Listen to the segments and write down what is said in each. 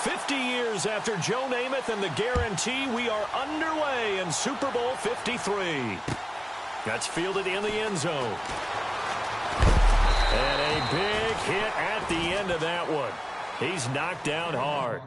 50 years after Joe Namath and the guarantee, we are underway in Super Bowl 53. That's fielded in the end zone. And a big hit at the end of that one. He's knocked down hard.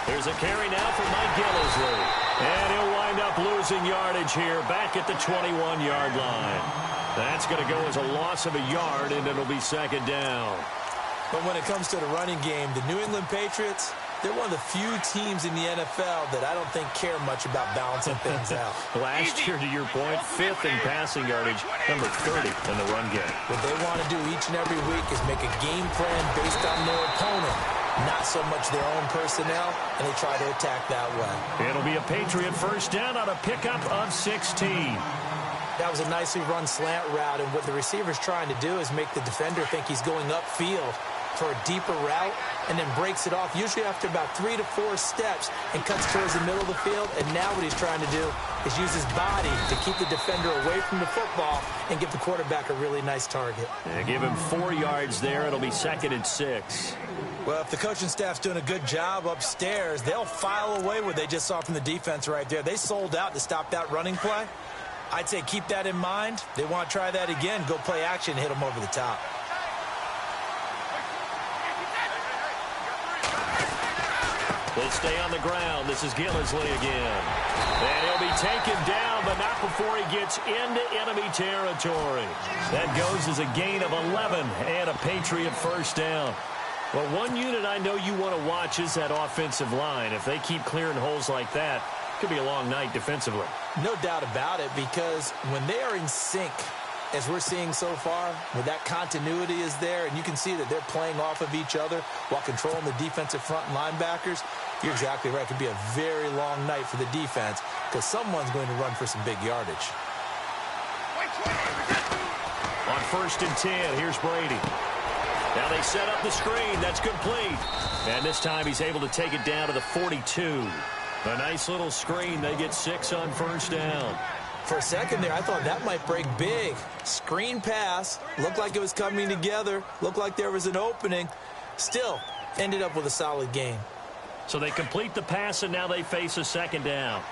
There's a carry now for Mike Gillisley. And he'll wind up losing yardage here back at the 21-yard line. That's going to go as a loss of a yard, and it'll be second down. But when it comes to the running game, the New England Patriots, they're one of the few teams in the NFL that I don't think care much about balancing things out. Last year, to your point, 5th in passing yardage, number 30 in the run game. What they want to do each and every week is make a game plan based on their opponent, not so much their own personnel, and they try to attack that way. It'll be a Patriot first down on a pickup of 16. That was a nicely run slant route, and what the receiver's trying to do is make the defender think he's going upfield for a deeper route, and then breaks it off, usually after about 3 to 4 steps, and cuts towards the middle of the field. And now what he's trying to do is use his body to keep the defender away from the football and give the quarterback a really nice target. Yeah, give him 4 yards there. It'll be 2nd and 6. Well, if the coaching staff's doing a good job upstairs, they'll file away what they just saw from the defense right there. They sold out to stop that running play. I'd say keep that in mind. They want to try that again, go play action, hit them over the top. They stay on the ground. This is Gillisley again. And he'll be taken down, but not before he gets into enemy territory. That goes as a gain of 11 and a Patriot first down. Well, one unit I know you want to watch is that offensive line. If they keep clearing holes like that, it could be a long night defensively. No doubt about it, because when they are in sync, as we're seeing so far, where that continuity is there, and you can see that they're playing off of each other while controlling the defensive front linebackers, you're exactly right. It could be a very long night for the defense because someone's going to run for some big yardage. On 1st and 10, here's Brady. Now they set up the screen. That's complete. And this time he's able to take it down to the 42. A nice little screen. They get 6 on first down. For a second there, I thought that might break big. Screen pass. Looked like it was coming together. Looked like there was an opening. Still, ended up with a solid game. So they complete the pass, and now they face a second down.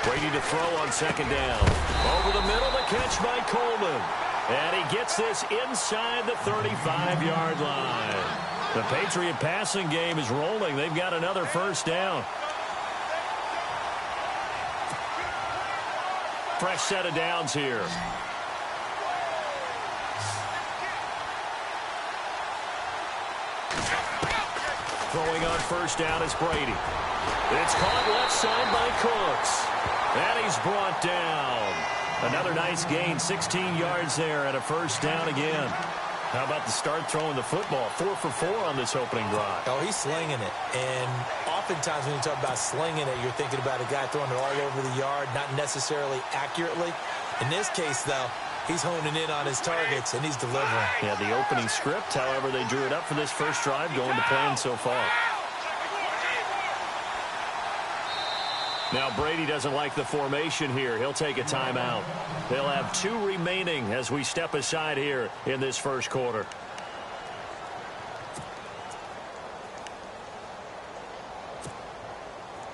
Brady to throw on second down. Over the middle, the catch by Coleman. And he gets this inside the 35-yard line. The Patriot passing game is rolling. They've got another first down. Fresh set of downs here. Throwing on first down is Brady. It's caught left side by Cooks. And he's brought down. Another nice gain, 16 yards there and a first down again. How about the start throwing the football? 4 for 4 on this opening drive. Oh, he's slinging it. And oftentimes when you talk about slinging it, you're thinking about a guy throwing it all over the yard, not necessarily accurately. In this case, though, he's honing in on his targets, and he's delivering. Yeah, the opening script, however, they drew it up for this first drive, going to plan so far. Now Brady doesn't like the formation here. He'll take a timeout. They'll have 2 remaining as we step aside here in this first quarter.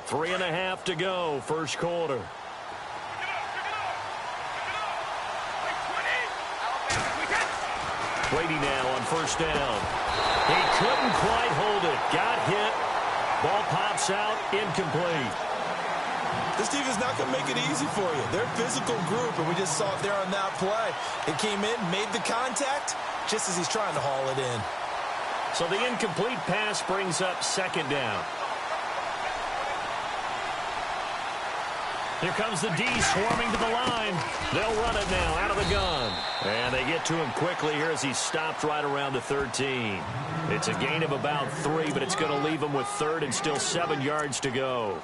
Three and a half to go, first quarter. Brady now on first down. He couldn't quite hold it. Got hit. Ball pops out, incomplete. This defense is not going to make it easy for you. They're a physical group, and we just saw it there on that play. It came in, made the contact, just as he's trying to haul it in. So the incomplete pass brings up second down. Here comes the D swarming to the line. They'll run it now out of the gun. And they get to him quickly here as he stopped right around the 13. It's a gain of about 3, but it's going to leave him with third and still 7 yards to go.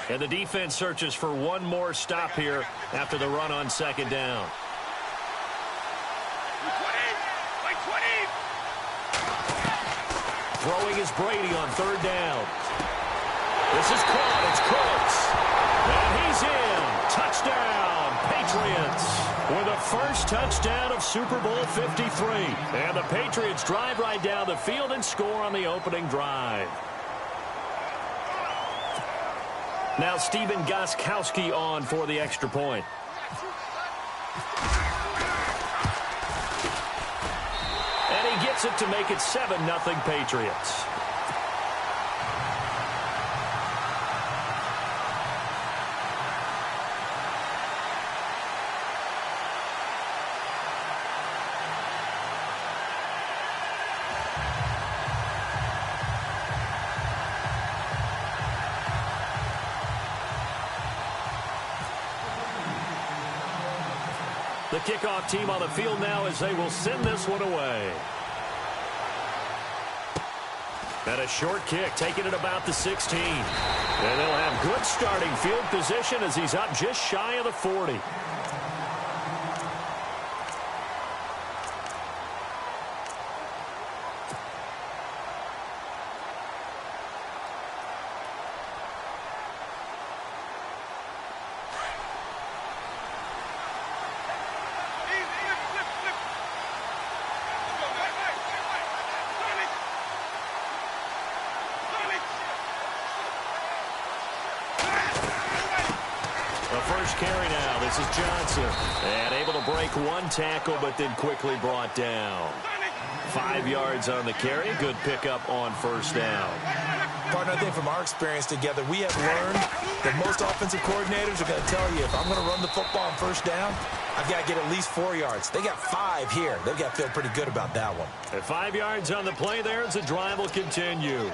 And the defense searches for one more stop here after the run on second down. Throwing is Brady on third down. This is caught. It's Cooks. And he's in. Touchdown, Patriots. With the first touchdown of Super Bowl 53. And the Patriots drive right down the field and score on the opening drive. Now Steven Gostkowski on for the extra point. And he gets it to make it 7-0 Patriots. The kickoff team on the field now as they will send this one away. And a short kick, taking it about the 16. And they'll have good starting field position as he's up just shy of the 40. Carry now. This is Johnson. And able to break one tackle, but then quickly brought down. 5 yards on the carry. Good pickup on first down. Partner, I think from our experience together, we have learned that most offensive coordinators are going to tell you, if I'm going to run the football on first down, I've got to get at least 4 yards. They got 5 here. They've got to feel pretty good about that one. At 5 yards on the play there as the drive will continue.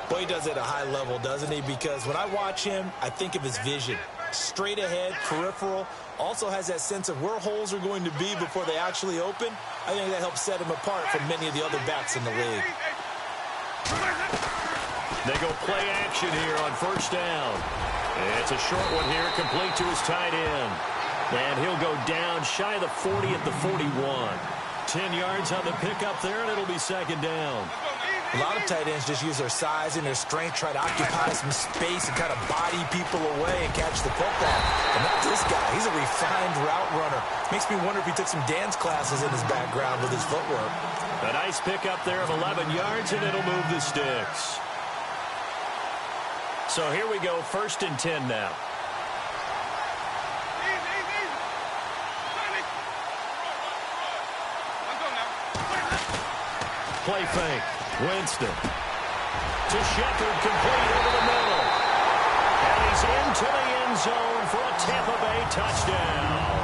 Well, he does it at a high level, doesn't he? Because when I watch him, I think of his vision. Straight ahead, peripheral, also has that sense of where holes are going to be before they actually open. I think that helps set him apart from many of the other backs in the league. They go play action here on first down. It's a short one here, complete to his tight end. And he'll go down shy of the 40 at the 41. 10 yards on the pickup there, and it'll be second down. A lot of tight ends just use their size and their strength, try to occupy some space and kind of body people away and catch the football. But not this guy. He's a refined route runner. Makes me wonder if he took some dance classes in his background with his footwork. A nice pickup there of 11 yards, and it'll move the sticks. So here we go, 1st and 10 now. Play fake. Winston to Shepard, complete over the middle. And he's into the end zone for a Tampa Bay touchdown.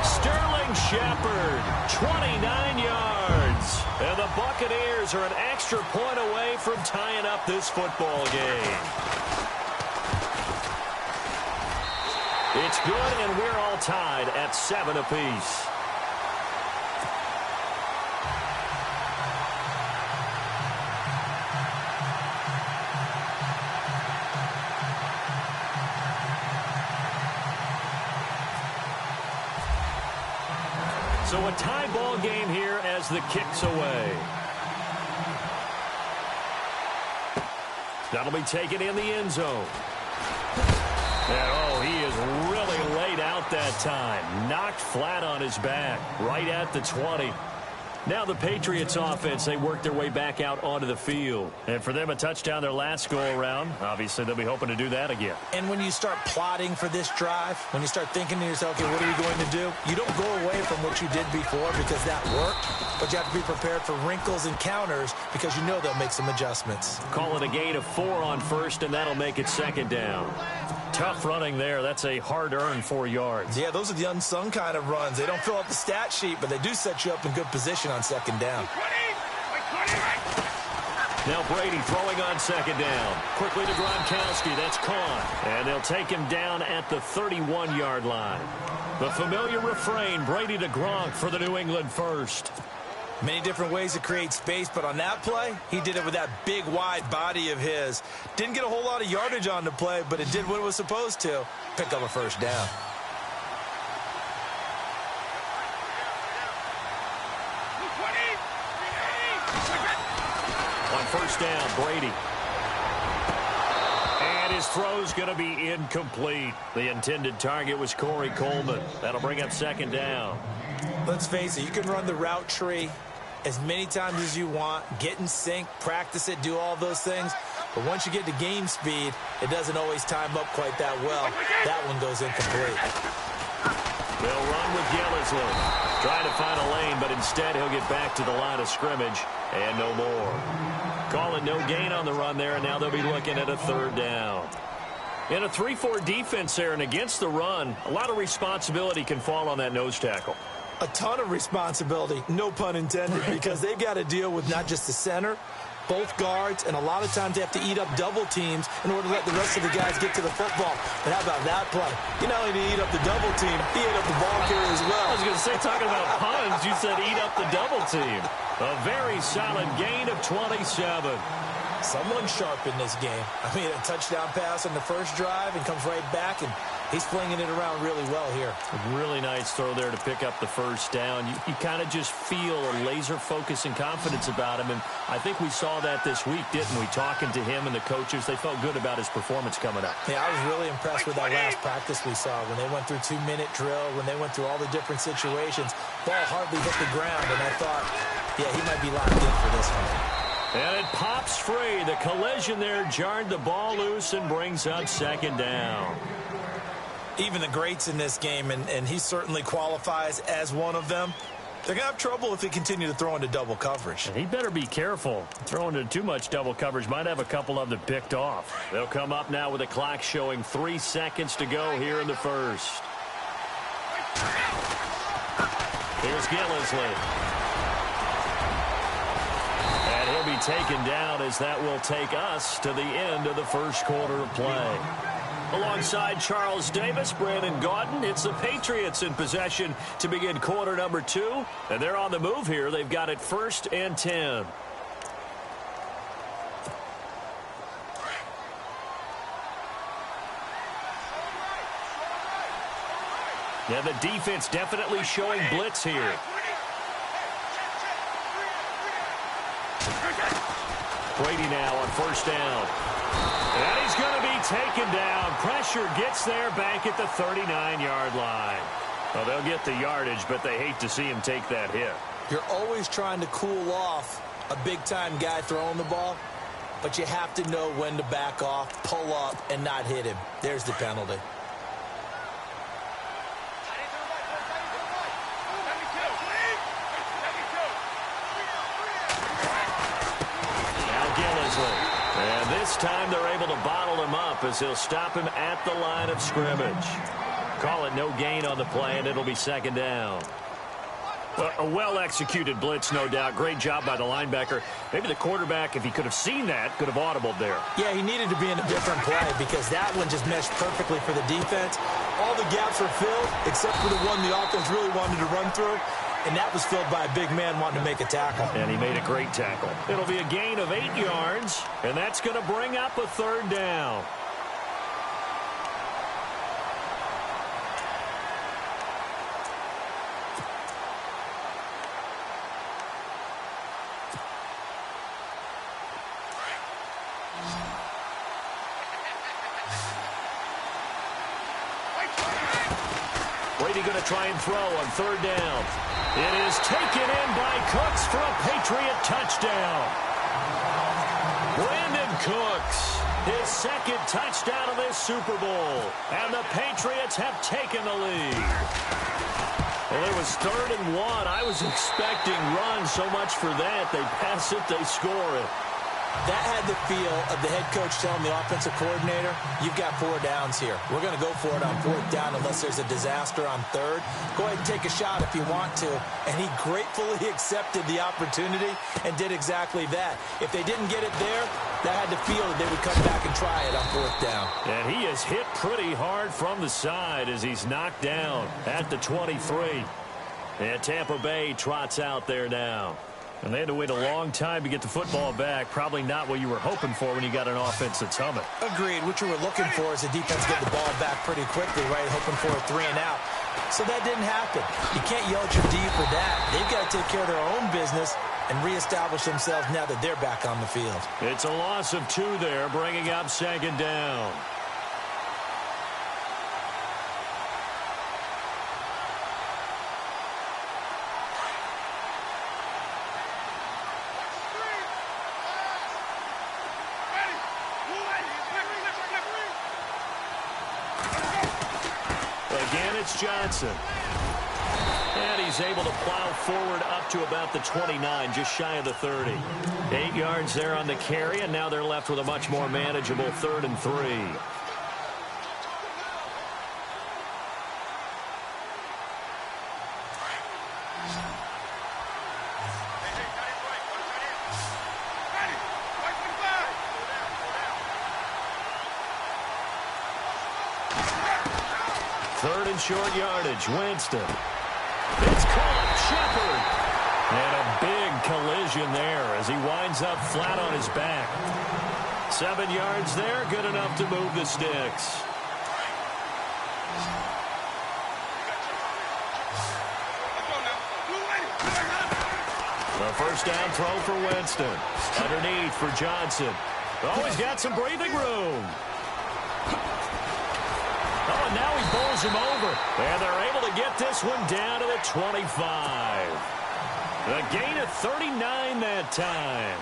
Sterling Shepard, 29 yards. And the Buccaneers are an extra point away from tying up this football game. It's good, and we're all tied at 7 apiece. So a tie ball game here as the kick's away. That'll be taken in the end zone. And oh, he is really laid out that time. Knocked flat on his back, right at the 20. Now the Patriots offense, they work their way back out onto the field. And for them, a touchdown their last go-around. Obviously, they'll be hoping to do that again. And when you start plotting for this drive, when you start thinking to yourself, okay, what are we going to do? You don't go away from what you did before because that worked, but you have to be prepared for wrinkles and counters because you know they'll make some adjustments. Call it a gain of 4 on first, and that'll make it second down. Tough running there. That's a hard-earned 4 yards. Yeah, those are the unsung kind of runs. They don't fill up the stat sheet, but they do set you up in good position on second down. Now Brady throwing on second down. Quickly to Gronkowski. That's caught. And they'll take him down at the 31-yard line. The familiar refrain, Brady to Gronk for the New England first. Many different ways to create space, but on that play, he did it with that big, wide body of his. Didn't get a whole lot of yardage on the play, but it did what it was supposed to. Pick up a first down. On first down, Brady. And his throw's going to be incomplete. The intended target was Corey Coleman. That'll bring up second down. Let's face it, you can run the route tree as many times as you want, get in sync, practice it, do all those things. But once you get to game speed, it doesn't always time up quite that well. That one goes incomplete. They'll run with Gillislee. Trying to find a lane, but instead he'll get back to the line of scrimmage and no more. Call it no gain on the run there, and now they'll be looking at a third down. In a 3-4 defense there and against the run, a lot of responsibility can fall on that nose tackle. A ton of responsibility, no pun intended, because they've got to deal with not just the center, both guards, and a lot of times they have to eat up double teams in order to let the rest of the guys get to the football. But how about that play? He not only did he eat up the double team, he ate up the ball carrier as well. I was going to say, talking about puns, you said eat up the double team. A very solid gain of 27. Someone sharp in this game. I mean, a touchdown pass on the first drive and comes right back, and he's flinging it around really well here. A really nice throw there to pick up the first down. You kind of just feel a laser focus and confidence about him, and I think we saw that this week, didn't we? Talking to him and the coaches, they felt good about his performance coming up. Yeah, I was really impressed with that last practice we saw when they went through 2-minute drill, when they went through all the different situations. Ball hardly hit the ground, and I thought, yeah, he might be locked in for this one. And it pops free. The collision there jarred the ball loose and brings up second down. Even the greats in this game, and he certainly qualifies as one of them, they're going to have trouble if they continue to throw into double coverage. And he better be careful. Throwing into too much double coverage might have a couple of them picked off. They'll come up now with a clock showing 3 seconds to go here in the first. Here's Gillislee. And he'll be taken down as that will take us to the end of the first quarter of play. Alongside Charles Davis, Brandon Gaudin, it's the Patriots in possession to begin quarter number 2. And they're on the move here. They've got it 1st and 10. Yeah, the defense definitely showing blitz here. Brady now on first down. And he's going to be taken down. Pressure gets there back at the 39-yard line. Well, they'll get the yardage, but they hate to see him take that hit. You're always trying to cool off a big-time guy throwing the ball, but you have to know when to back off, pull up, and not hit him. There's the penalty. And this time they're able to bottle him up as he'll stop him at the line of scrimmage. Call it no gain on the play, and it'll be second down. Well, a well-executed blitz, no doubt. Great job by the linebacker. Maybe the quarterback, if he could have seen that, could have audibled there. Yeah, he needed to be in a different play because that one just meshed perfectly for the defense. All the gaps were filled except for the one the offense really wanted to run through. And that was filled by a big man wanting to make a tackle. And he made a great tackle. It'll be a gain of 8 yards, and that's going to bring up a third down. Brady Brady going to try and throw on third down. It is taken in by Cooks for a Patriot touchdown. Brandon Cooks, his second touchdown of this Super Bowl. And the Patriots have taken the lead. Well, it was 3rd and 1. I was expecting runs, so much for that. They pass it, they score it. That had the feel of the head coach telling the offensive coordinator, you've got 4 downs here. We're going to go for it on 4th down unless there's a disaster on 3rd. Go ahead and take a shot if you want to. And he gratefully accepted the opportunity and did exactly that. If they didn't get it there, that had the feel that they would come back and try it on 4th down. And he is hit pretty hard from the side as he's knocked down at the 23. And Tampa Bay trots out there now. And they had to wait a long time to get the football back. Probably not what you were hoping for when you got an offense that's humming. Agreed. What you were looking for is the defense get the ball back pretty quickly, right? Hoping for a 3 and out. So that didn't happen. You can't yell at your D for that. They've got to take care of their own business and reestablish themselves now that they're back on the field. It's a loss of 2 there, bringing up 2nd down. Johnson. And he's able to plow forward up to about the 29, just shy of the 30. 8 yards there on the carry, and now they're left with a much more manageable 3rd and 3. Short yardage, Winston. It's caught, Shepard. And a big collision there as he winds up flat on his back. 7 yards there, good enough to move the sticks. The first down throw for Winston. Underneath for Johnson. Oh, he's got some breathing room. Oh, and now he bowls him over. And they're able to get this one down to the 25. A gain of 39 that time.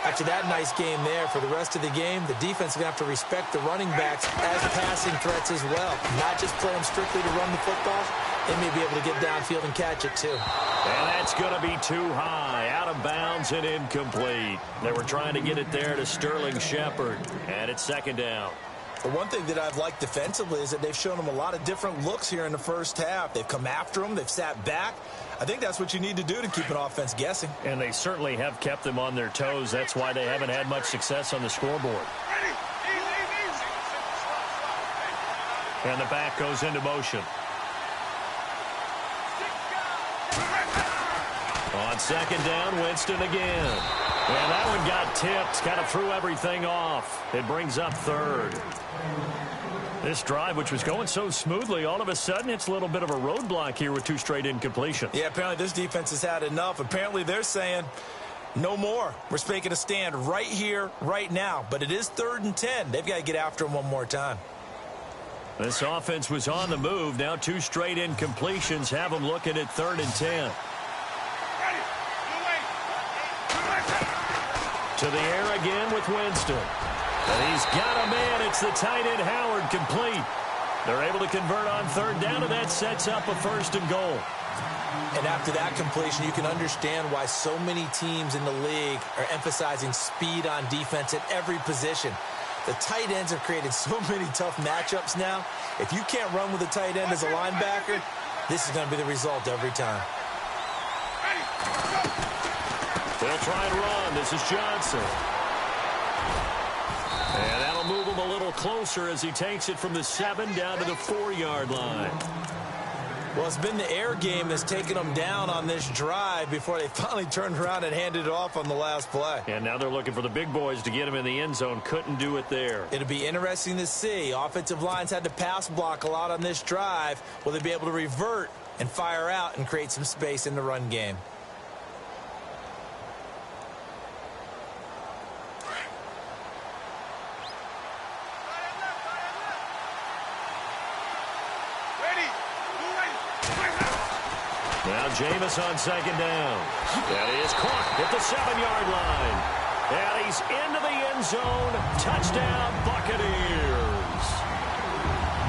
After that nice game there, for the rest of the game, the defense is going to have to respect the running backs as passing threats as well. Not just play them strictly to run the football. They may be able to get downfield and catch it, too. And that's going to be too high, out of bounds and incomplete. They were trying to get it there to Sterling Shepard, and it's 2nd down. The one thing that I've liked defensively is that they've shown them a lot of different looks here in the first half. They've come after them. They've sat back. I think that's what you need to do to keep an offense guessing. And they certainly have kept them on their toes. That's why they haven't had much success on the scoreboard. And the back goes into motion. On 2nd down, Winston again. And that one got tipped, kind of threw everything off. It brings up 3rd. This drive, which was going so smoothly, all of a sudden it's a little bit of a roadblock here with 2 straight incompletions. Yeah, apparently this defense has had enough. Apparently they're saying, no more. We're making a stand right here, right now. But it is 3rd and 10. They've got to get after him one more time. This offense was on the move. Now 2 straight incompletions have them looking at 3rd and 10. To the air again with Winston. And he's got a man. It's the tight end Howard, complete. They're able to convert on 3rd down, and that sets up a 1st and goal. And after that completion, you can understand why so many teams in the league are emphasizing speed on defense at every position. The tight ends have created so many tough matchups now. If you can't run with a tight end as a linebacker, this is going to be the result every time. They'll try and run. This is Johnson. And that'll move him a little closer as he takes it from the 7 down to the 4-yard line. Well, it's been the air game that's taken them down on this drive before they finally turned around and handed it off on the last play. And now they're looking for the big boys to get him in the end zone. Couldn't do it there. It'll be interesting to see. Offensive lines had to pass block a lot on this drive. Will they be able to revert and fire out and create some space in the run game? Now Jameis on second down. That is caught at the 7-yard line. And he's into the end zone. Touchdown, Buccaneers.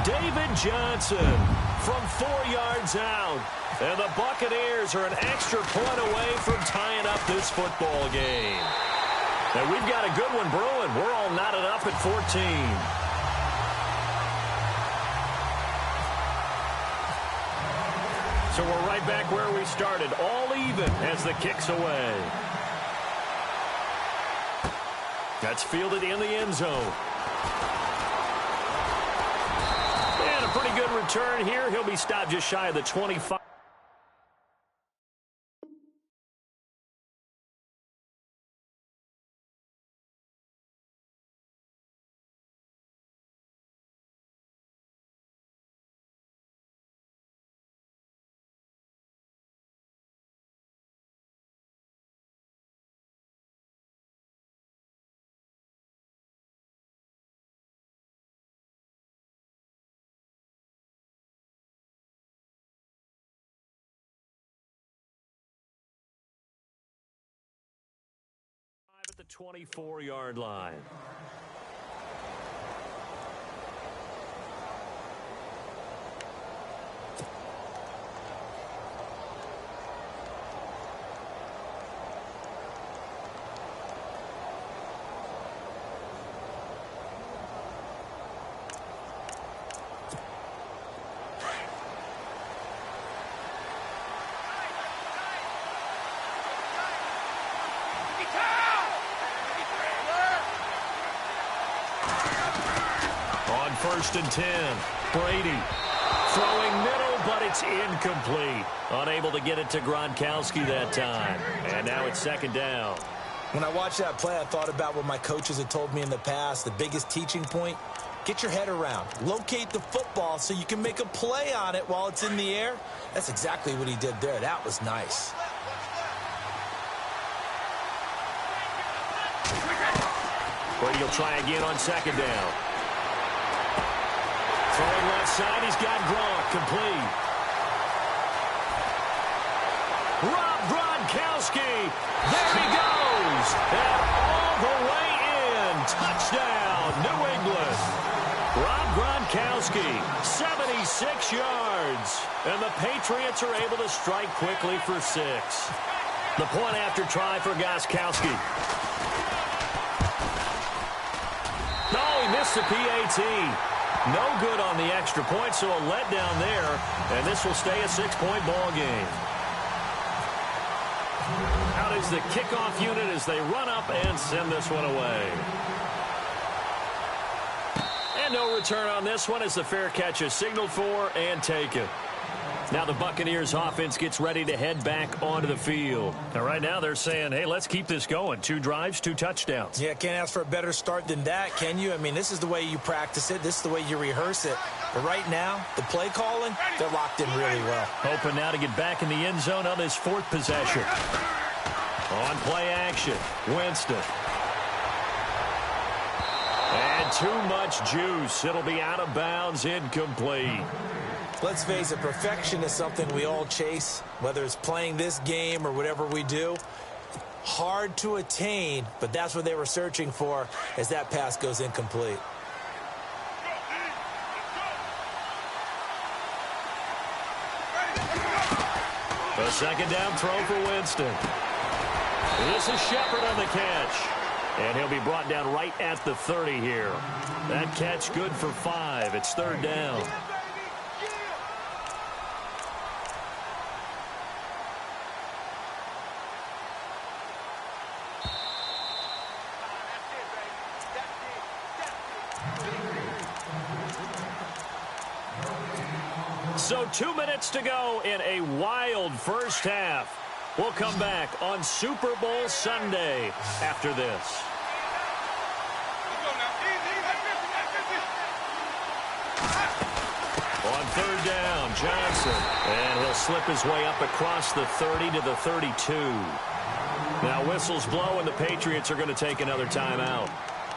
David Johnson from 4 yards out. And the Buccaneers are an extra point away from tying up this football game. And we've got a good one brewing. We're all knotted up at 14. So we're right back where we started, all even as the kick's away. That's fielded in the end zone. And a pretty good return here. He'll be stopped just shy of the 25. At the 24-yard line. First and 10. Brady throwing middle, but it's incomplete. Unable to get it to Gronkowski that time. And now it's second down. When I watched that play, I thought about what my coaches had told me in the past. The biggest teaching point, get your head around. Locate the football so you can make a play on it while it's in the air. That's exactly what he did there. That was nice. Brady will try again on second down. Throwing left side, he's got Gronk, complete. Rob Gronkowski, there he goes, and all the way in. Touchdown, New England. Rob Gronkowski, 76 yards, and the Patriots are able to strike quickly for 6. The point after try for Gronkowski. No, he missed the PAT. No good on the extra point, so a letdown there, and this will stay a 6-point ball game. Out is the kickoff unit as they run up and send this one away. And no return on this one as the fair catch is signaled for and taken. Now the Buccaneers offense gets ready to head back onto the field. Now right now they're saying, hey, let's keep this going. 2 drives, 2 touchdowns. Yeah, can't ask for a better start than that, can you? I mean, this is the way you practice it. This is the way you rehearse it. But right now, the play calling, they're locked in really well. Hoping now to get back in the end zone on his 4th possession. On play action, Winston. And too much juice. It'll be out of bounds, incomplete. Let's face it, perfection is something we all chase, whether it's playing this game or whatever we do. Hard to attain, but that's what they were searching for as that pass goes incomplete. A second down throw for Winston. This is Shepard on the catch. And he'll be brought down right at the 30 here. That catch good for 5. It's 3rd down. So 2 minutes to go in a wild first half. We'll come back on Super Bowl Sunday after this. On 3rd down, Johnson. And he'll slip his way up across the 30 to the 32. Now whistles blow and the Patriots are going to take another timeout.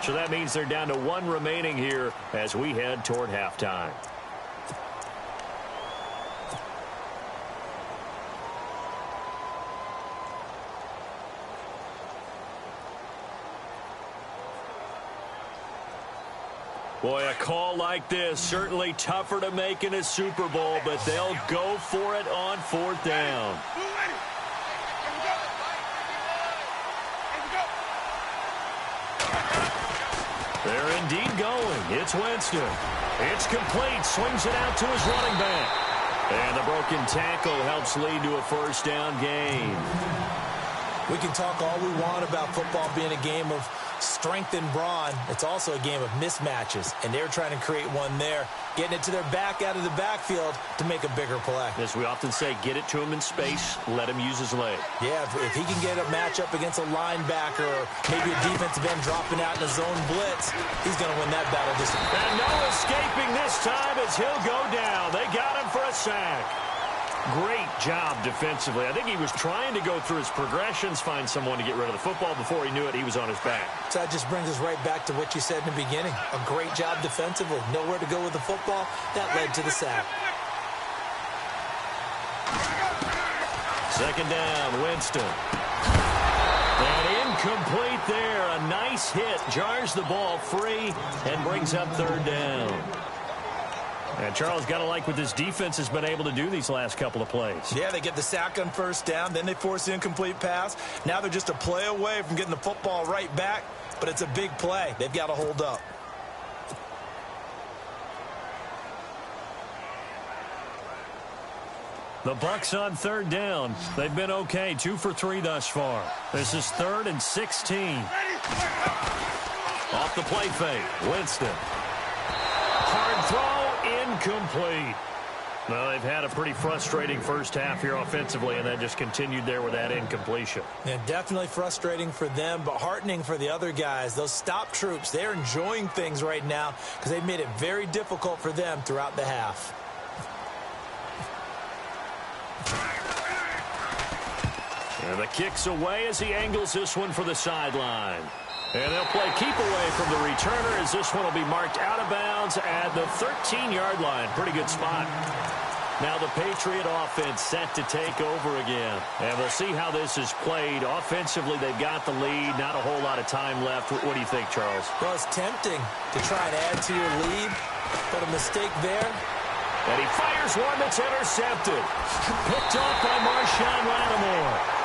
So that means they're down to 1 remaining here as we head toward halftime. Boy, a call like this, certainly tougher to make in a Super Bowl, but they'll go for it on 4th down. They're indeed going. It's Winston. It's complete. Swings it out to his running back. And the broken tackle helps lead to a 1st down gain. We can talk all we want about football being a game of strength and brawn. It's also a game of mismatches, and they're trying to create one there, getting it to their back out of the backfield to make a bigger play. As we often say, get it to him in space, let him use his leg. Yeah, if he can get a matchup against a linebacker or maybe a defensive end dropping out in a zone blitz, he's going to win that battle. And no escaping this time as he'll go down. They got him for a sack. Great job defensively. I think he was trying to go through his progressions, find someone to get rid of the football. Before he knew it, he was on his back. So that just brings us right back to what you said in the beginning. A great job defensively. Nowhere to go with the football. That led to the sack. 2nd down, Winston. And incomplete there. A nice hit. Jars the ball free and brings up 3rd down. And Charles, got to like what this defense has been able to do these last couple of plays. Yeah, they get the sack on 1st down, then they force the incomplete pass. Now they're just a play away from getting the football right back, but it's a big play. They've got to hold up. The Bucs on 3rd down. They've been okay, 2 for 3 thus far. This is 3rd and 16. Off the play fake, Winston. Hard throw. Incomplete. Well, they've had a pretty frustrating first half here offensively, and then just continued there with that incompletion. Yeah, definitely frustrating for them, but heartening for the other guys. Those stop troops, they're enjoying things right now because they've made it very difficult for them throughout the half. And the kick's away as he angles this one for the sideline. And they'll play keep away from the returner as this one will be marked out of bounds at the 13-yard line. Pretty good spot. Now the Patriot offense set to take over again. And we'll see how this is played. Offensively, they've got the lead. Not a whole lot of time left. What do you think, Charles? Well, it's tempting to try and add to your lead, but a mistake there. And he fires one that's intercepted. Picked off by Marshawn Lattimore.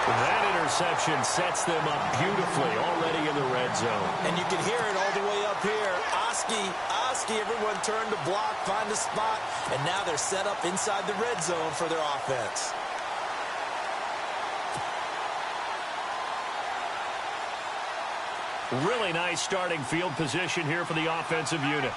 That interception sets them up beautifully already in the red zone. And you can hear it all the way up here. Oski, everyone turned to block, find a spot, and now they're set up inside the red zone for their offense. Really nice starting field position here for the offensive unit.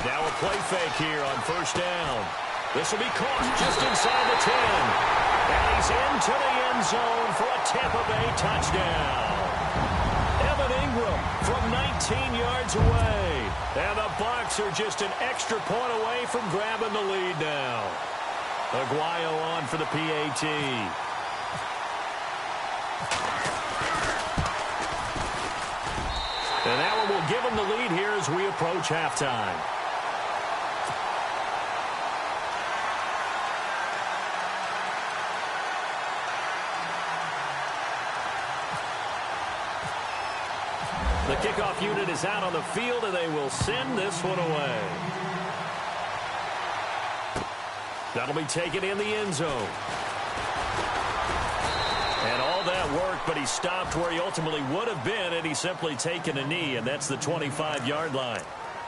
Now a play fake here on 1st down. This will be caught just inside the 10. And he's into the end zone for a Tampa Bay touchdown. Evan Ingram from 19 yards away. And the Bucs are just an extra point away from grabbing the lead now. Aguayo on for the PAT. And that one will give them the lead here as we approach halftime. The kickoff unit is out on the field, and they will send this one away. That'll be taken in the end zone. And all that work, but he stopped where he ultimately would have been, and he's simply taken a knee, and that's the 25-yard line.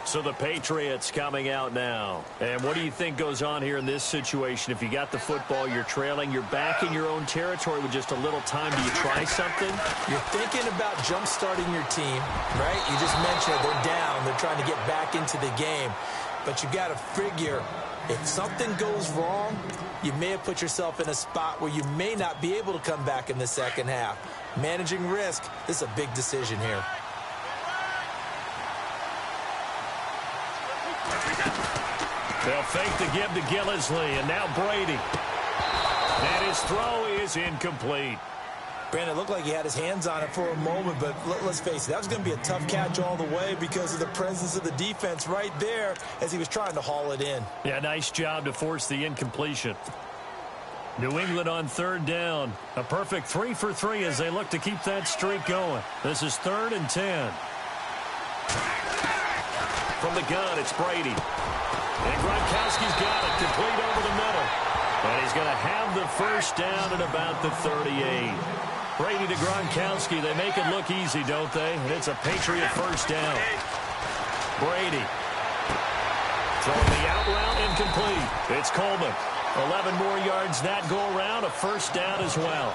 So the Patriots coming out now. And what do you think goes on here in this situation? If you got the football, you're trailing, you're back in your own territory with just a little time. Do you try something? You're thinking about jump-starting your team, right? You just mentioned it. They're down. They're trying to get back into the game. But you got to figure, if something goes wrong, you may have put yourself in a spot where you may not be able to come back in the second half. Managing risk, this is a big decision here. They'll fake the give to Gillisley, and now Brady. And his throw is incomplete. Brandon, it looked like he had his hands on it for a moment, but let's face it, that was going to be a tough catch all the way because of the presence of the defense right there as he was trying to haul it in. Yeah, nice job to force the incompletion. New England on third down. A perfect 3 for 3 as they look to keep that streak going. This is 3rd and 10. From the gun, it's Brady. And Gronkowski's got it, complete over the middle. And he's going to have the first down at about the 38. Brady to Gronkowski. They make it look easy, don't they? And it's a Patriot first down. Brady. Throwing the out route, incomplete. It's Coleman. 11 more yards that go around, a first down as well.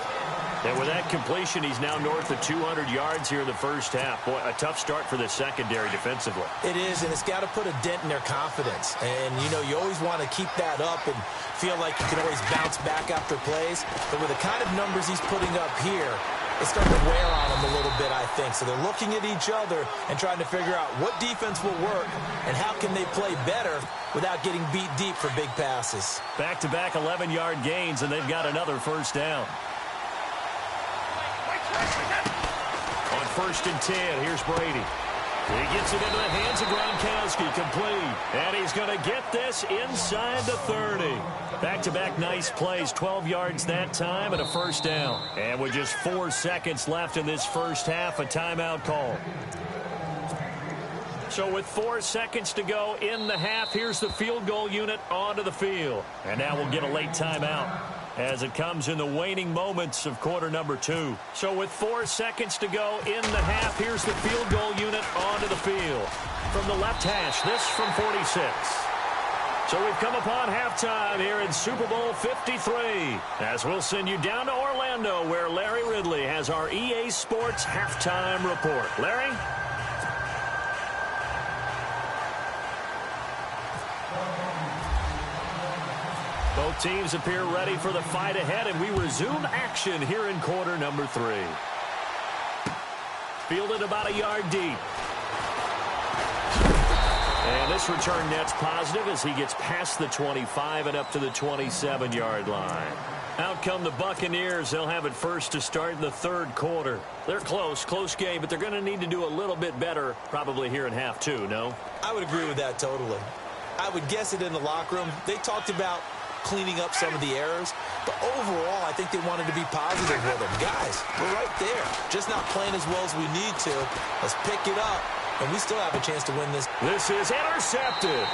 And with that completion, he's now north of 200 yards here in the first half. Boy, a tough start for the secondary defensively. It is, and it's got to put a dent in their confidence. And, you know, you always want to keep that up and feel like you can always bounce back after plays. But with the kind of numbers he's putting up here, it's starting to wear on them a little bit, I think. So they're looking at each other and trying to figure out what defense will work and how can they play better without getting beat deep for big passes. Back-to-back 11-yard gains, and they've got another first down. On 1st and 10, here's Brady. He gets it into the hands of Gronkowski, complete. And he's going to get this inside the 30. Back-to-back nice plays, 12 yards that time and a first down. And with just 4 seconds left in this first half, a timeout call. So with 4 seconds to go in the half, here's the field goal unit onto the field. And now we'll get a late timeout as it comes in the waning moments of quarter number 2. So with 4 seconds to go in the half, here's the field goal unit onto the field. From the left hash, this from 46. So we've come upon halftime here in Super Bowl 53. As we'll send you down to Orlando, where Larry Ridley has our EA Sports halftime report. Larry? Both teams appear ready for the fight ahead, and we resume action here in quarter number 3. Fielded about a yard deep. And this return net's positive as he gets past the 25 and up to the 27-yard line. Out come the Buccaneers. They'll have it first to start in the 3rd quarter. They're close game, but they're going to need to do a little bit better probably here in half 2, no? I would agree with that totally. I would guess it in the locker room. They talked about cleaning up some of the errors, but overall I think they wanted to be positive with them. Guys, we're right there, just not playing as well as we need to. Let's pick it up, and we still have a chance to win this. This is intercepted.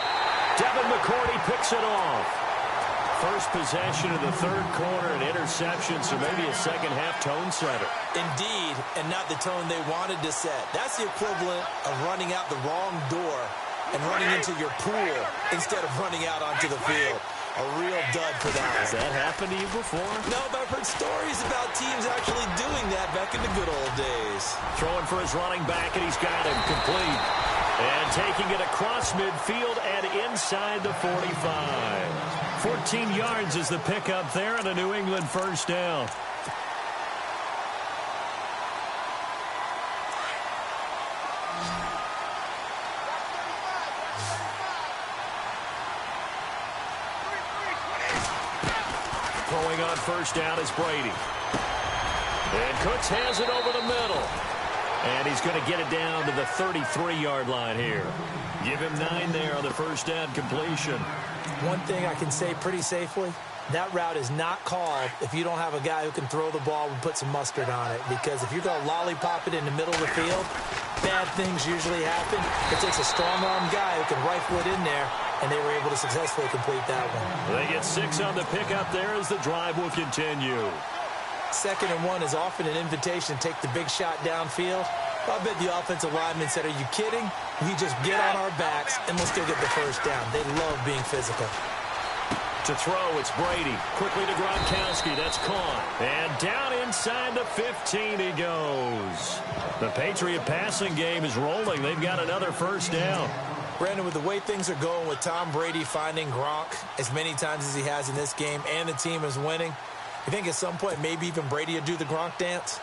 Devin McCourty picks it off. First possession of the 3rd quarter, an interception, so maybe a second half tone setter. Indeed, and not the tone they wanted to set. That's the equivalent of running out the wrong door and running into your pool instead of running out onto the field. A real dud for that. Has that happened to you before? No, but I've heard stories about teams actually doing that back in the good old days. Throwing for his running back, and he's got him complete. And taking it across midfield and inside the 45. 14 yards is the pickup there, and a New England first down. Throwing on first down is Brady. And Cooks has it over the middle. And he's going to get it down to the 33-yard line here. Give him 9 there on the first down completion. One thing I can say pretty safely, that route is not called if you don't have a guy who can throw the ball and put some mustard on it. Because if you're going to lollipop it in the middle of the field, bad things usually happen. It takes a strong-arm guy who can rifle it in there, and they were able to successfully complete that one. They get 6 on the pickup there as the drive will continue. 2nd and 1 is often an invitation to take the big shot downfield. I bet the offensive lineman said, are you kidding? We just get on our backs, and we'll still get the first down. They love being physical. To throw, it's Brady. Quickly to Gronkowski. That's caught. And down inside the 15 he goes. The Patriot passing game is rolling. They've got another first down. Brandon, with the way things are going with Tom Brady finding Gronk as many times as he has in this game and the team is winning, you think at some point maybe even Brady will do the Gronk dance?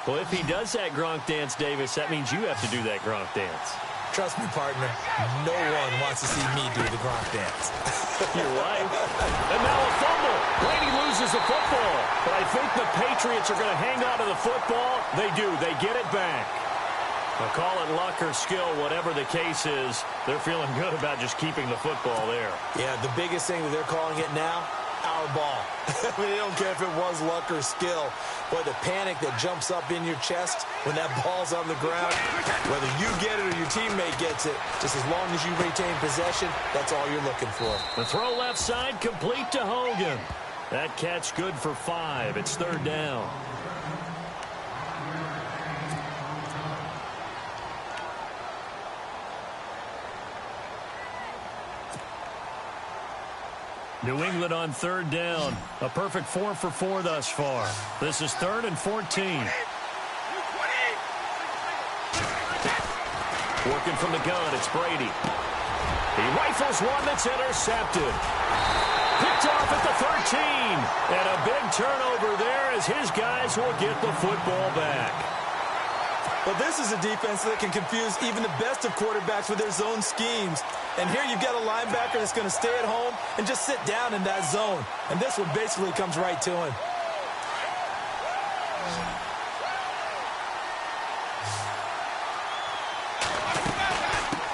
Well, if he does that Gronk dance, Davis, that means you have to do that Gronk dance. Trust me, partner, no one wants to see me do the Gronk dance. You're right. And now a fumble. Brady loses the football. But I think the Patriots are going to hang on to the football. They do. They get it back. Now, call it luck or skill, whatever the case is, they're feeling good about just keeping the football there. Yeah, the biggest thing that they're calling it now our ball. I mean, they don't care if it was luck or skill. Boy, the panic that jumps up in your chest when that ball's on the ground, whether you get it or your teammate gets it, just as long as you retain possession, that's all you're looking for. The throw left side complete to Hogan. That catch good for 5. It's third down. New England on third down. A perfect 4 for 4 thus far. This is 3rd and 14. Working from the gun, it's Brady. He rifles one that's intercepted. Picked off at the 13. And a big turnover there as his guys will get the football back. But this is a defense that can confuse even the best of quarterbacks with their zone schemes. And here you've got a linebacker that's going to stay at home and just sit down in that zone. And this one basically comes right to him.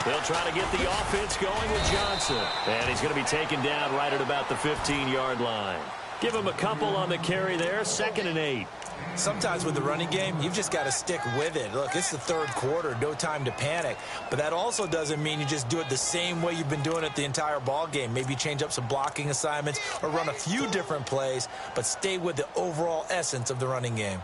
They'll try to get the offense going with Johnson. And he's going to be taken down right at about the 15-yard line. Give him a couple on the carry there, 2nd and 8. Sometimes with the running game, you've just got to stick with it. Look, it's the third quarter, no time to panic. But that also doesn't mean you just do it the same way you've been doing it the entire ball game. Maybe change up some blocking assignments or run a few different plays, but stay with the overall essence of the running game.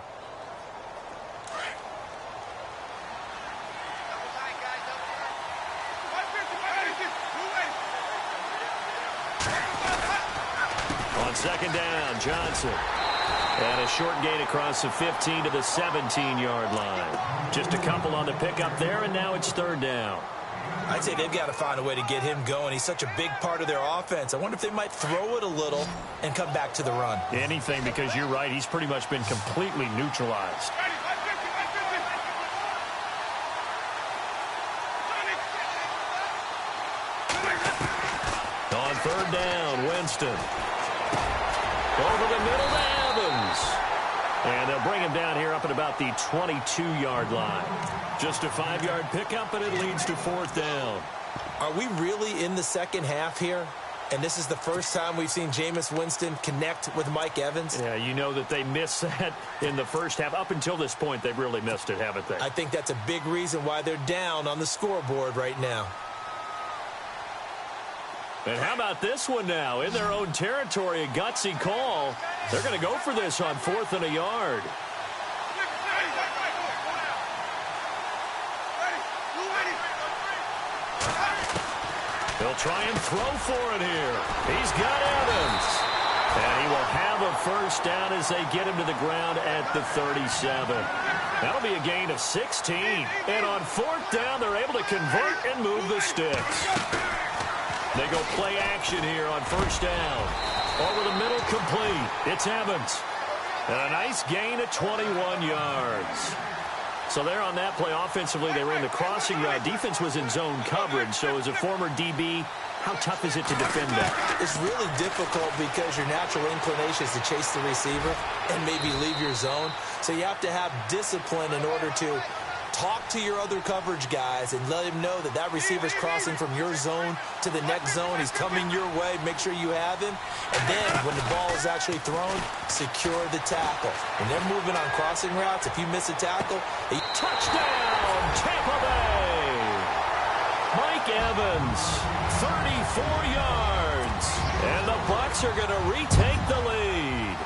On 2nd down, Johnson. And a short gain across the 15 to the 17-yard line. Just a couple on the pickup there, and now it's 3rd down. I'd say they've got to find a way to get him going. He's such a big part of their offense. I wonder if they might throw it a little and come back to the run. Anything, because you're right. He's pretty much been completely neutralized. On 3rd down, Winston. Over the middle to Evans. And they'll bring him down here up at about the 22-yard line. Just a 5-yard pickup, and it leads to 4th down. Are we really in the second half here? And this is the first time we've seen Jameis Winston connect with Mike Evans? Yeah, you know that they missed that in the first half. Up until this point, they've really missed it, haven't they? I think that's a big reason why they're down on the scoreboard right now. And how about this one now? In their own territory, a gutsy call. They're going to go for this on 4th and a yard. They'll try and throw for it here. He's got Evans. And he will have a first down as they get him to the ground at the 37. That'll be a gain of 16. And on 4th down, they're able to convert and move the sticks. They go play action here on 1st down. Over the middle, complete. It's Evans. And a nice gain of 21 yards. So there on that play, offensively, they ran the crossing route. Defense was in zone coverage. So as a former DB, how tough is it to defend that? It's really difficult because your natural inclination is to chase the receiver and maybe leave your zone. So you have to have discipline in order to talk to your other coverage guys and let him know that that receiver's crossing from your zone to the next zone. He's coming your way. Make sure you have him. And then when the ball is actually thrown, secure the tackle. When they're moving on crossing routes, if you miss a tackle, touchdown, Tampa Bay! Mike Evans, 34 yards. And the Bucs are going to retake the lead.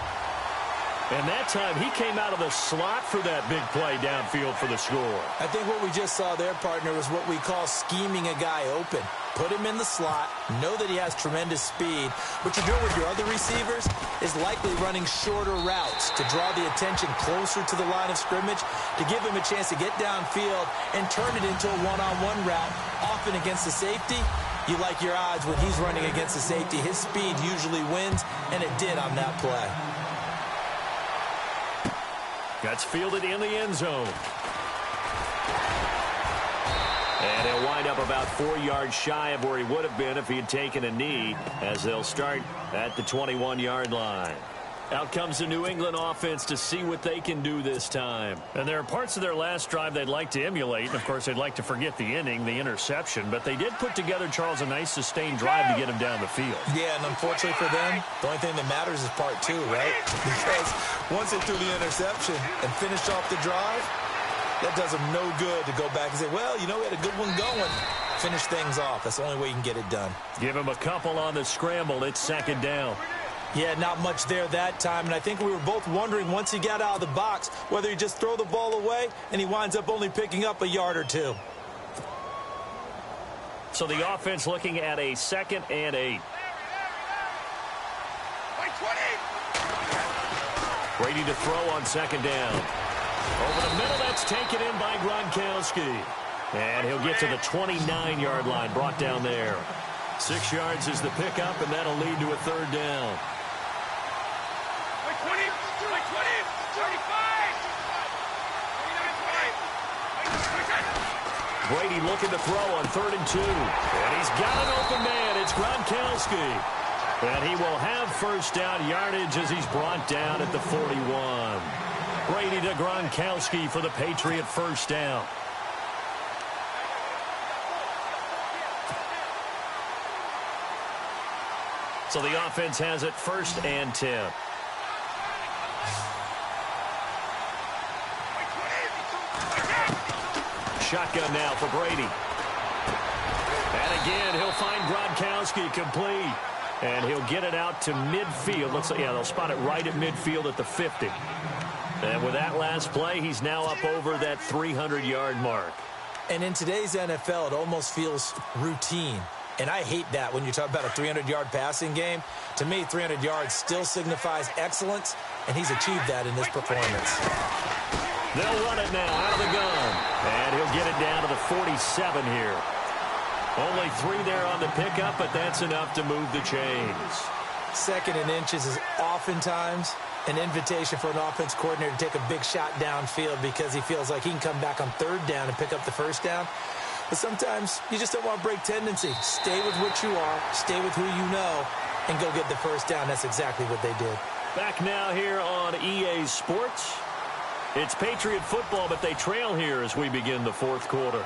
And that time, he came out of the slot for that big play downfield for the score. I think what we just saw there, partner, was what we call scheming a guy open. Put him in the slot, know that he has tremendous speed. What you're doing with your other receivers is likely running shorter routes to draw the attention closer to the line of scrimmage, to give him a chance to get downfield and turn it into a one-on-one route, often against the safety. You like your odds when he's running against the safety. His speed usually wins, and it did on that play. That's fielded in the end zone. And he'll wind up about 4 yards shy of where he would have been if he had taken a knee, as they'll start at the 21-yard line. Out comes the New England offense to see what they can do this time. And there are parts of their last drive they'd like to emulate. And, of course, they'd like to forget the inning, the interception. But they did put together, Charles, a nice sustained drive to get him down the field. Yeah, and unfortunately for them, the only thing that matters is part two, right? Because once they threw the interception and finished off the drive, that does them no good to go back and say, well, you know, we had a good one going. Finish things off. That's the only way you can get it done. Give him a couple on the scramble. It's second down. Yeah, not much there that time, and I think we were both wondering once he got out of the box whether he just throw the ball away and he winds up only picking up a yard or two. So the offense looking at a 2nd and 8. Brady to throw on second down. Over the middle, that's taken in by Gronkowski. And he'll get to the 29-yard line, brought down there. 6 yards is the pickup, and that'll lead to a third down. Brady looking to throw on 3rd and 2. And he's got an open man. It's Gronkowski. And he will have first down yardage as he's brought down at the 41. Brady to Gronkowski for the Patriot first down. So the offense has it 1st and 10. Shotgun now for Brady. And again, he'll find Gronkowski complete. And he'll get it out to midfield. Looks like, yeah, they'll spot it right at midfield at the 50. And with that last play, he's now up over that 300-yard mark. And in today's NFL, it almost feels routine. And I hate that when you talk about a 300-yard passing game. To me, 300 yards still signifies excellence, and he's achieved that in this performance. They'll run it now out of the gun. And he'll get it down to the 47 here. Only 3 there on the pickup, but that's enough to move the chains. 2nd and inches is oftentimes an invitation for an offense coordinator to take a big shot downfield because he feels like he can come back on 3rd down and pick up the first down. But sometimes you just don't want to break tendency. Stay with what you are, stay with who you know, and go get the first down. That's exactly what they did. Back now here on EA Sports. It's Patriot football, but they trail here as we begin the 4th quarter.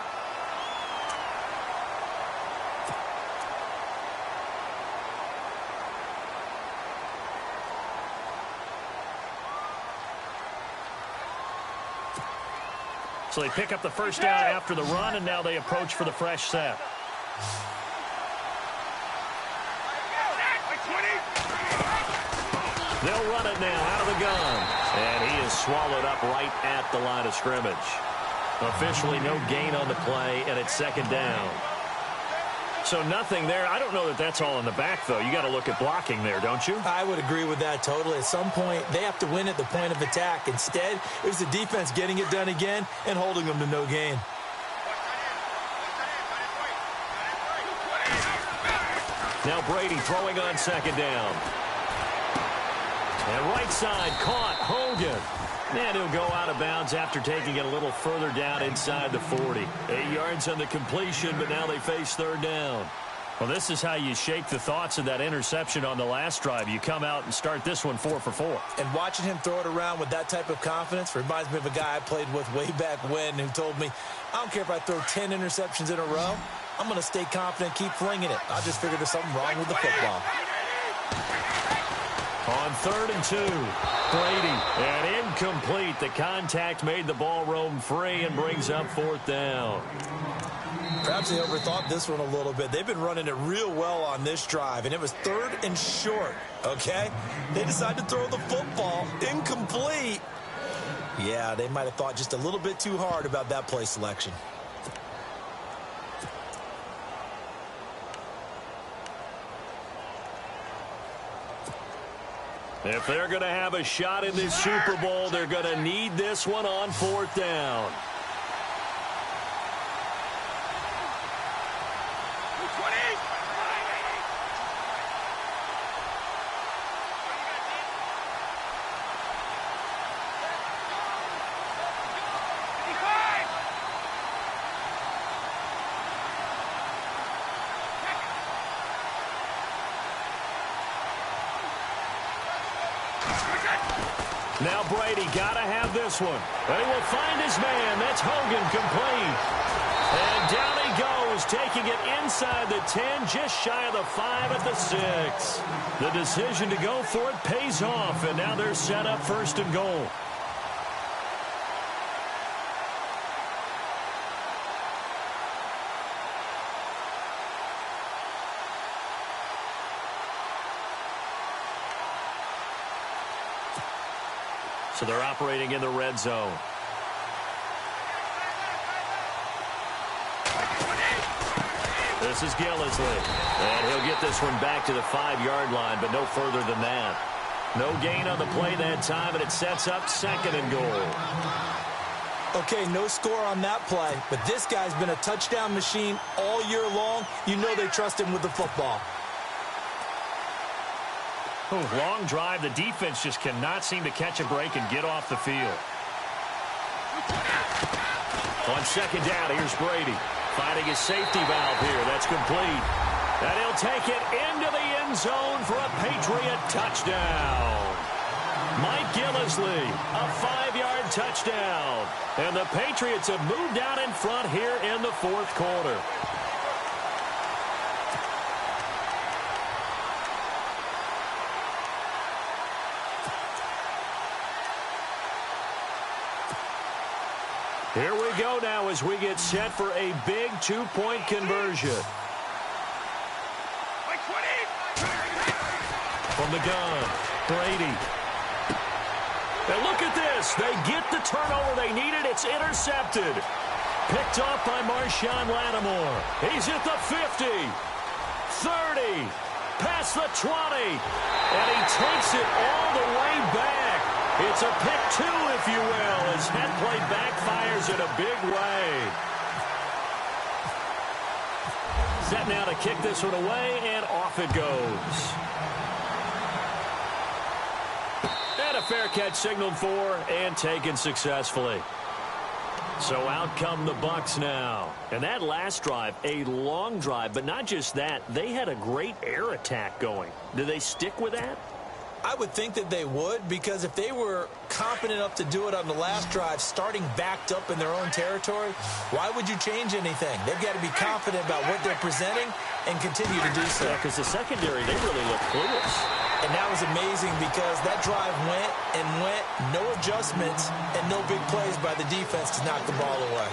So they pick up the first down after the run, and now they approach for the fresh set. They'll run it now out of the gun. And he is swallowed up right at the line of scrimmage. Officially no gain on the play, and it's 2nd down. So nothing there. I don't know that that's all in the back, though. You got to look at blocking there, don't you? I would agree with that totally. At some point, they have to win at the point of attack. Instead, it was the defense getting it done again and holding them to no gain. Now Brady throwing on 2nd down. And right side caught Hogan. And he'll go out of bounds after taking it a little further down inside the 40. 8 yards on the completion, but now they face 3rd down. Well, this is how you shake the thoughts of that interception on the last drive. You come out and start this one 4 for 4. And watching him throw it around with that type of confidence reminds me of a guy I played with way back when who told me, I don't care if I throw 10 interceptions in a row. I'm going to stay confident, keep flinging it. I just figured there's something wrong with the football. On 3rd and 2, Brady, and incomplete. The contact made the ball roam free and brings up 4th down. Perhaps they overthought this one a little bit. They've been running it real well on this drive, and it was 3rd and short, okay? They decided to throw the football incomplete. Yeah, they might have thought just a little bit too hard about that play selection. If they're going to have a shot in this Super Bowl, they're going to need this one on 4th down. Now Brady got to have this one. And he will find his man. That's Hogan, complete. And down he goes, taking it inside the 10, just shy of the 5 at the 6. The decision to go for it pays off, and now they're set up first and goal. So they're operating in the red zone. This is Gillisley. And he'll get this one back to the 5-yard line, but no further than that. No gain on the play that time, and it sets up second and goal. Okay, no score on that play, but this guy's been a touchdown machine all year long. You know they trust him with the football. Long drive. The defense just cannot seem to catch a break and get off the field. On second down, here's Brady. Finding his safety valve here. That's complete. And he'll take it into the end zone for a Patriot touchdown. Mike Gillisley, a 5-yard touchdown. And the Patriots have moved out in front here in the fourth quarter. Here we go now as we get set for a big 2-point conversion. From the gun, Brady. And look at this. They get the turnover they needed. It's intercepted. Picked off by Marshawn Lattimore. He's at the 50, 30, past the 20. And he takes it all the way back. It's a pick 2, if you will, as that play backfires in a big way. Set now to kick this one away, and off it goes. And a fair catch signaled for and taken successfully. So out come the Bucs now. And that last drive, a long drive, but not just that. They had a great air attack going. Do they stick with that? I would think that they would, because if they were confident enough to do it on the last drive, starting backed up in their own territory, why would you change anything? They've got to be confident about what they're presenting and continue to do so. Yeah, because the secondary, they really look clueless. And that was amazing because that drive went and went, no adjustments, and no big plays by the defense to knock the ball away.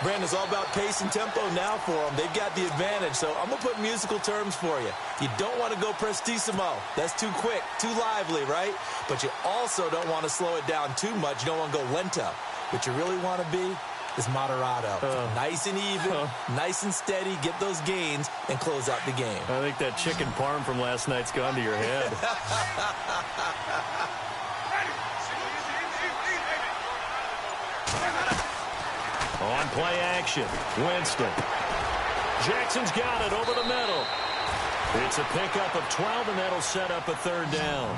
Brandon, it's all about pace and tempo now for them. They've got the advantage, so I'm going to put musical terms for you. You don't want to go prestissimo. That's too quick, too lively, right? But you also don't want to slow it down too much. You don't want to go lento. What you really want to be is moderato. Nice and even, nice and steady, get those gains, and close out the game. I think that chicken parm from last night's gone to your head. On play action, Winston. Jackson's got it over the middle. It's a pickup of 12, and that'll set up a third down.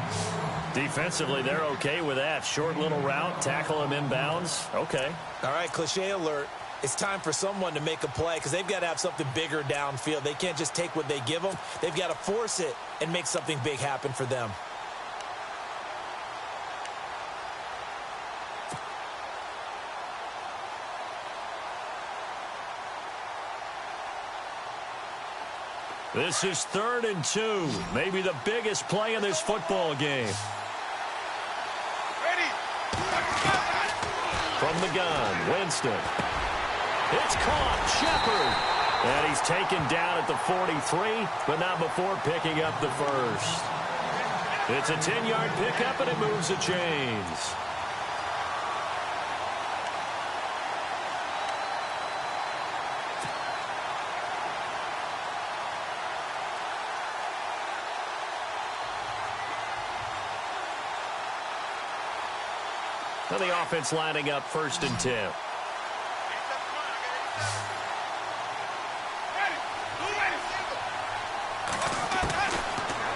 Defensively, they're okay with that. Short little route, tackle him inbounds. Okay. All right, cliche alert. It's time for someone to make a play because they've got to have something bigger downfield. They can't just take what they give them. They've got to force it and make something big happen for them. This is 3rd and 2. Maybe the biggest play in this football game. From the gun, Winston. It's caught, Shepard. And he's taken down at the 43, but not before picking up the first. It's a 10-yard pickup, and it moves the chains. And the offense lining up 1st and 10.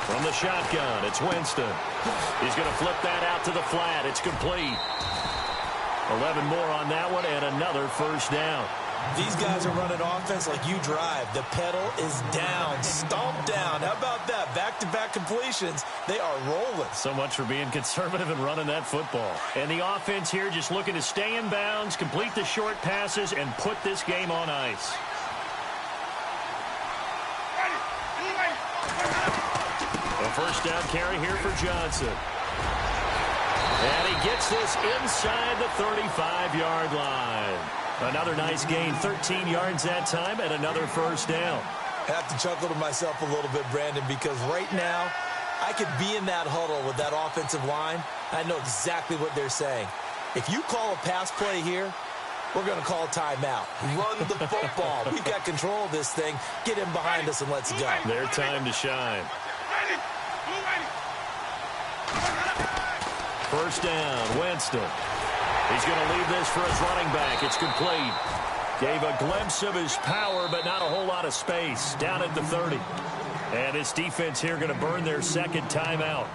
From the shotgun, it's Winston. He's going to flip that out to the flat. It's complete. 11 more on that one and another first down. These guys are running offense like you drive. The pedal is down, stomped down. How about that? Back-to-back completions. They are rolling. So much for being conservative and running that football. And the offense here just looking to stay in bounds, complete the short passes, and put this game on ice. A first down carry here for Johnson. And he gets this inside the 35-yard line. Another nice gain, 13 yards that time, and another first down. I have to chuckle to myself a little bit, Brandon, because right now I could be in that huddle with that offensive line. I know exactly what they're saying. If you call a pass play here, we're going to call a timeout. Run the football. We've got control of this thing. Get him behind us and let's go. Their time to shine. First down, Winston. He's going to leave this for his running back. It's complete. Gave a glimpse of his power, but not a whole lot of space. Down at the 30. And this defense here going to burn their second timeout.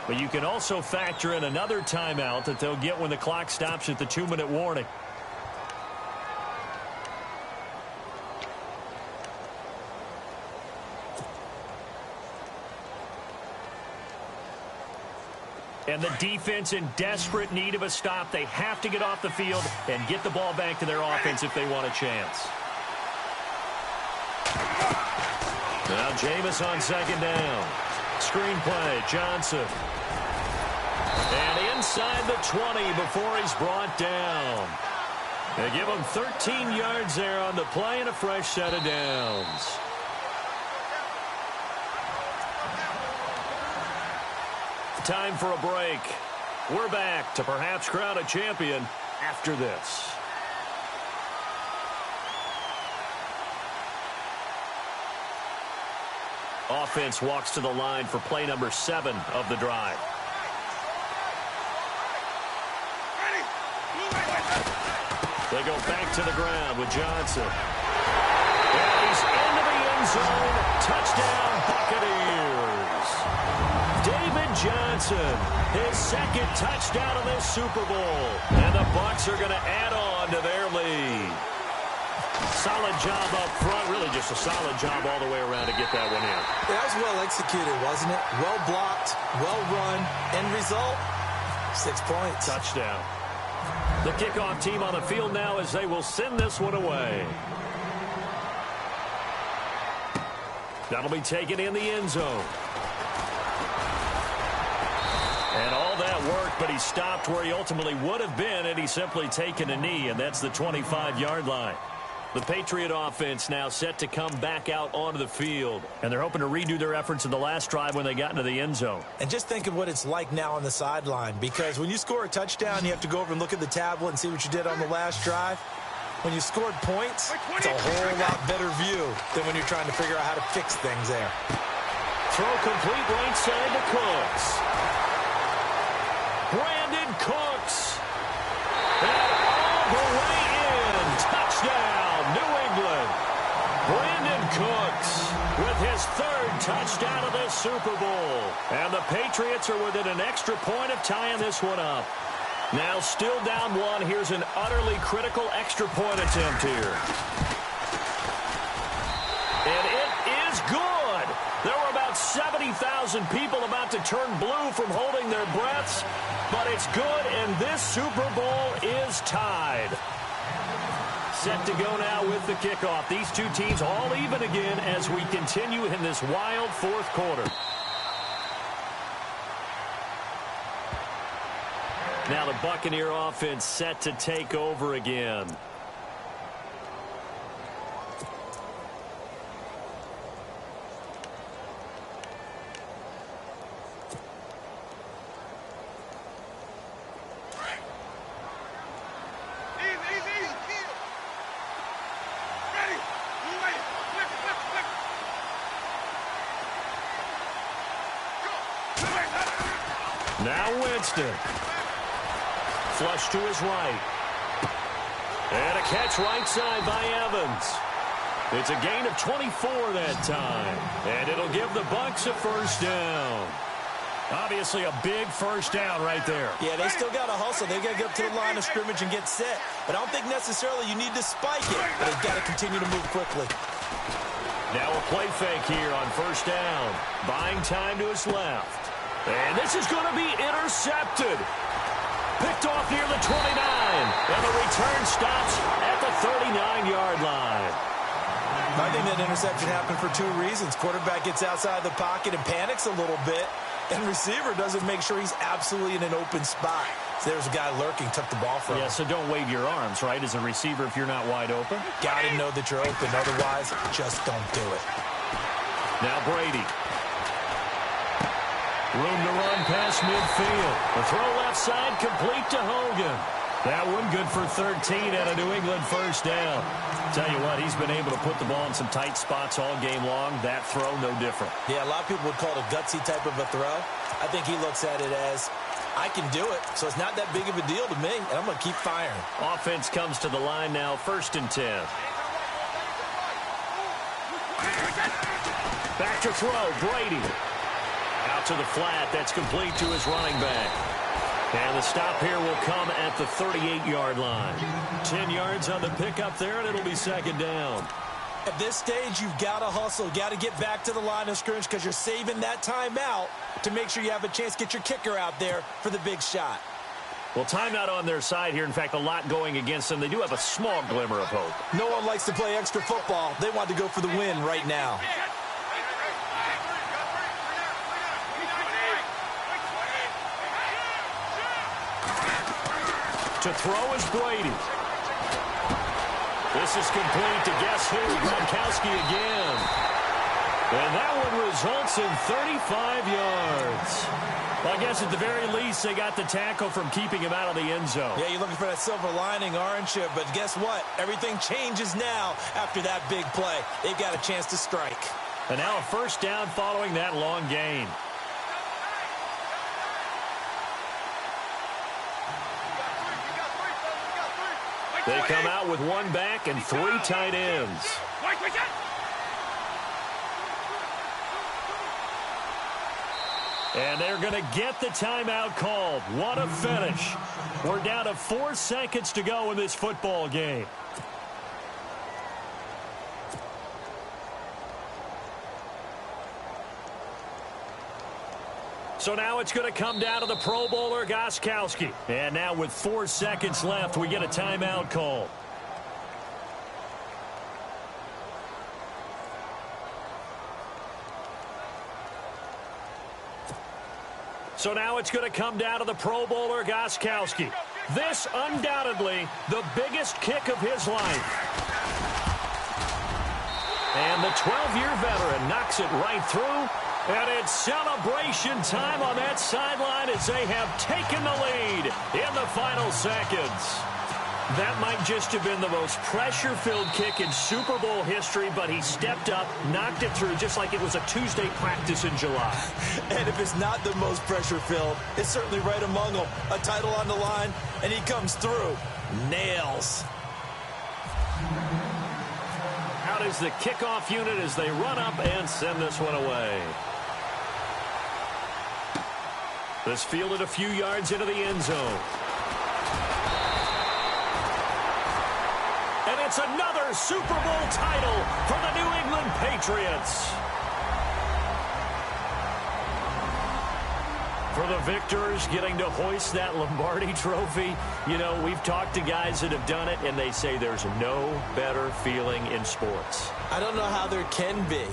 But you can also factor in another timeout that they'll get when the clock stops at the 2-minute warning. And the defense in desperate need of a stop. They have to get off the field and get the ball back to their offense if they want a chance. Now Jameis on second down. Screen play, Johnson. And inside the 20 before he's brought down. They give him 13 yards there on the play and a fresh set of downs. Time for a break. We're back to perhaps crown a champion after this. Offense walks to the line for play number 7 of the drive. They go back to the ground with Johnson. And he's into the end zone. Touchdown, Buccaneers. David Johnson, his second touchdown of this Super Bowl. And the Bucs are going to add on to their lead. Solid job up front. Really just a solid job all the way around to get that one in. That was well executed, wasn't it? Well blocked, well run. End result, 6 points. Touchdown. The kickoff team on the field now as they will send this one away. That'll be taken in the end zone. And all that work, but he stopped where he ultimately would have been had he simply taken a knee, and that's the 25-yard line. The Patriot offense now set to come back out onto the field, and they're hoping to redo their efforts in the last drive when they got into the end zone. And just think of what it's like now on the sideline, because when you score a touchdown, you have to go over and look at the tablet and see what you did on the last drive. When you scored points, it's a whole lot better view than when you're trying to figure out how to fix things there. Throw complete right side to Cooks. Brandon Cooks. And all the way in. Touchdown, New England. Brandon Cooks with his third touchdown of this Super Bowl. And the Patriots are within an extra point of tying this one up. Now still down 1. Here's an utterly critical extra point attempt here. And it is good. There were about 70,000 people about to turn blue from holding their breaths. But it's good, and this Super Bowl is tied. Set to go now with the kickoff. These two teams all even again as we continue in this wild fourth quarter. Now the Buccaneer offense set to take over again. Now Winston. Flush to his right. And a catch right side by Evans. It's a gain of 24 that time. And it'll give the Bucs a first down. Obviously a big first down right there. Yeah, they still got to hustle. They got to get up to the line of scrimmage and get set. But I don't think necessarily you need to spike it. But they've got to continue to move quickly. Now a play fake here on first down. Buying time to his left. And this is going to be intercepted. Picked off near the 29. And the return stops at the 39-yard line. I think that interception happened for two reasons. Quarterback gets outside the pocket and panics a little bit. And receiver doesn't make sure he's absolutely in an open spot. So there's a guy lurking, took the ball from him. Yeah, so don't wave your arms, right, as a receiver if you're not wide open. Got to know that you're open. Otherwise, just don't do it. Now Brady. Room to run past midfield. The throw left side complete to Hogan. That one good for 13 at a New England first down. Tell you what, he's been able to put the ball in some tight spots all game long. That throw, no different. Yeah, a lot of people would call it a gutsy type of a throw. I think he looks at it as, I can do it, so it's not that big of a deal to me, and I'm going to keep firing. Offense comes to the line now, 1st and 10. Back to throw, Brady. Out to the flat, that's complete to his running back. And the stop here will come at the 38-yard line. 10 yards on the pickup there, and it'll be 2nd down. At this stage, you've got to hustle. Got to get back to the line of scrimmage because you're saving that timeout to make sure you have a chance to get your kicker out there for the big shot. Well, timeout on their side here. In fact, a lot going against them. They do have a small glimmer of hope. No one likes to play extra football. They want to go for the win right now. To throw is Brady. This is complete to guess who? Gronkowski again. And that one results in 35 yards. Well, I guess at the very least, they got the tackle from keeping him out of the end zone. Yeah, you're looking for that silver lining, aren't you? But guess what? Everything changes now after that big play. They've got a chance to strike. And now a first down following that long gain. They come out with one back and 3 tight ends. And they're going to get the timeout called. What a finish. We're down to 4 seconds to go in this football game. So now it's going to come down to the Pro Bowler, Gronkowski. And now with 4 seconds left, we get a timeout call. So now it's going to come down to the Pro Bowler, Gronkowski. This undoubtedly the biggest kick of his life. And the 12-year veteran knocks it right through. And it's celebration time on that sideline as they have taken the lead in the final seconds. That might just have been the most pressure-filled kick in Super Bowl history, but he stepped up, knocked it through just like it was a Tuesday practice in July. And if it's not the most pressure-filled, it's certainly right among them. A title on the line, and he comes through. Nails. Out is the kickoff unit as they run up and send this one away. This fielded a few yards into the end zone. And it's another Super Bowl title for the New England Patriots. For the victors getting to hoist that Lombardi trophy, you know, we've talked to guys that have done it, and they say there's no better feeling in sports. I don't know how there can be.